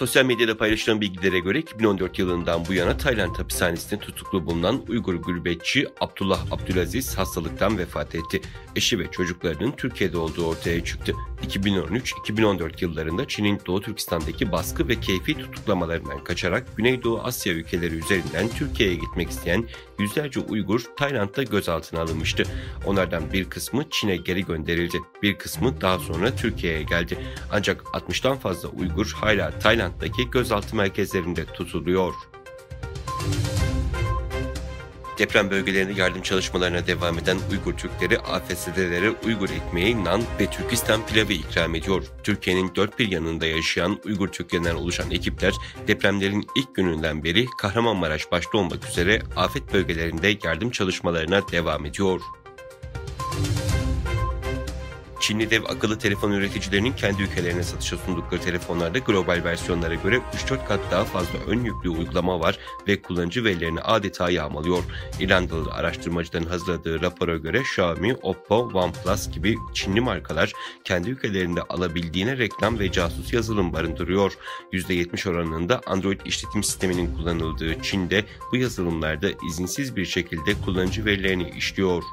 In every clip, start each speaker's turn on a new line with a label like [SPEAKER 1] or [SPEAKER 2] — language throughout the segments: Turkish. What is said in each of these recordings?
[SPEAKER 1] Sosyal medyada paylaşılan bilgilere göre 2014 yılından bu yana Tayland hapishanesinde tutuklu bulunan Uygur gurbetçi Abdullah Abdülaziz hastalıktan vefat etti. Eşi ve çocuklarının Türkiye'de olduğu ortaya çıktı. 2013-2014 yıllarında Çin'in Doğu Türkistan'daki baskı ve keyfi tutuklamalarından kaçarak Güneydoğu Asya ülkeleri üzerinden Türkiye'ye gitmek isteyen yüzlerce Uygur Tayland'da gözaltına alınmıştı. Onlardan bir kısmı Çin'e geri gönderildi. Bir kısmı daha sonra Türkiye'ye geldi. Ancak 60'tan fazla Uygur hala Tayland'daki gözaltı merkezlerinde tutuluyor. Deprem bölgelerinde yardım çalışmalarına devam eden Uygur Türkleri AFS'lere Uygur ekmeği, nan ve Türkistan pilavı ikram ediyor. Türkiye'nin dört bir yanında yaşayan Uygur Türklerinden oluşan ekipler depremlerin ilk gününden beri Kahramanmaraş başta olmak üzere afet bölgelerinde yardım çalışmalarına devam ediyor. Çinli dev akıllı telefon üreticilerinin kendi ülkelerine satışa sundukları telefonlarda global versiyonlara göre 3-4 kat daha fazla ön yüklü uygulama var ve kullanıcı verilerini adeta yağmalıyor. İrlandalı araştırmacıların hazırladığı rapora göre Xiaomi, Oppo, OnePlus gibi Çinli markalar kendi ülkelerinde alabildiğine reklam ve casus yazılım barındırıyor. %70 oranında Android işletim sisteminin kullanıldığı Çin'de bu yazılımlarda izinsiz bir şekilde kullanıcı verilerini işliyor.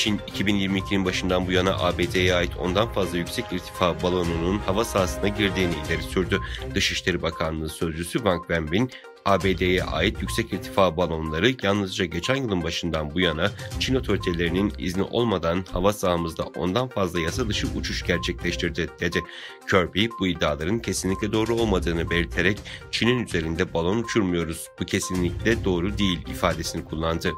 [SPEAKER 1] Çin, 2022'nin başından bu yana ABD'ye ait ondan fazla yüksek irtifa balonunun hava sahasına girdiğini ileri sürdü. Dışişleri Bakanlığı Sözcüsü Wang Wenbin, ABD'ye ait yüksek irtifa balonları yalnızca geçen yılın başından bu yana Çin otoritelerinin izni olmadan hava sahamızda ondan fazla yasa dışı uçuş gerçekleştirdi, dedi. Kirby bu iddiaların kesinlikle doğru olmadığını belirterek Çin'in üzerinde balon uçurmuyoruz, bu kesinlikle doğru değil ifadesini kullandı.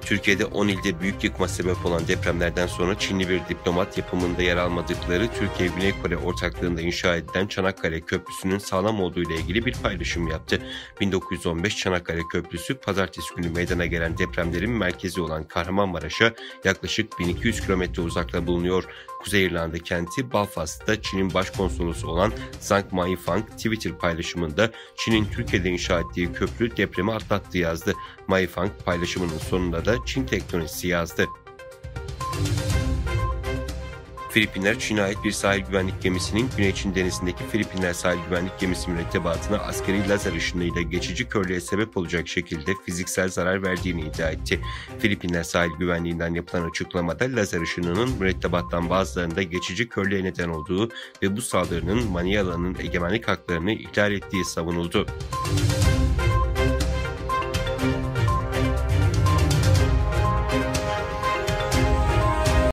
[SPEAKER 1] Türkiye'de 10 ilde büyük yıkıma sebep olan depremlerden sonra Çinli bir diplomat yapımında yer almadıkları Türkiye-Güney Kore ortaklığında inşa edilen Çanakkale Köprüsü'nün sağlam olduğu ile ilgili bir paylaşım yaptı. 1915 Çanakkale Köprüsü, pazartesi günü meydana gelen depremlerin merkezi olan Kahramanmaraş'a yaklaşık 1200 kilometre uzakta bulunuyor. Kuzey İrlanda kenti Belfast'ta Çin'in başkonsolosu olan Zhang Maifang Twitter paylaşımında Çin'in Türkiye'de inşa ettiği köprü depremi atlattı yazdı. Maifang paylaşımının sonunda da Çin teknolojisi yazdı. Filipinler, Çin'e ait bir sahil güvenlik gemisinin Güney Çin denizindeki Filipinler sahil güvenlik gemisi mürettebatına askeri lazer ışınıyla geçici körlüğe sebep olacak şekilde fiziksel zarar verdiğini iddia etti. Filipinler sahil güvenliğinden yapılan açıklamada lazer ışınının mürettebattan bazılarında geçici körlüğe neden olduğu ve bu saldırının Manila'nın egemenlik haklarını ihlal ettiği savunuldu.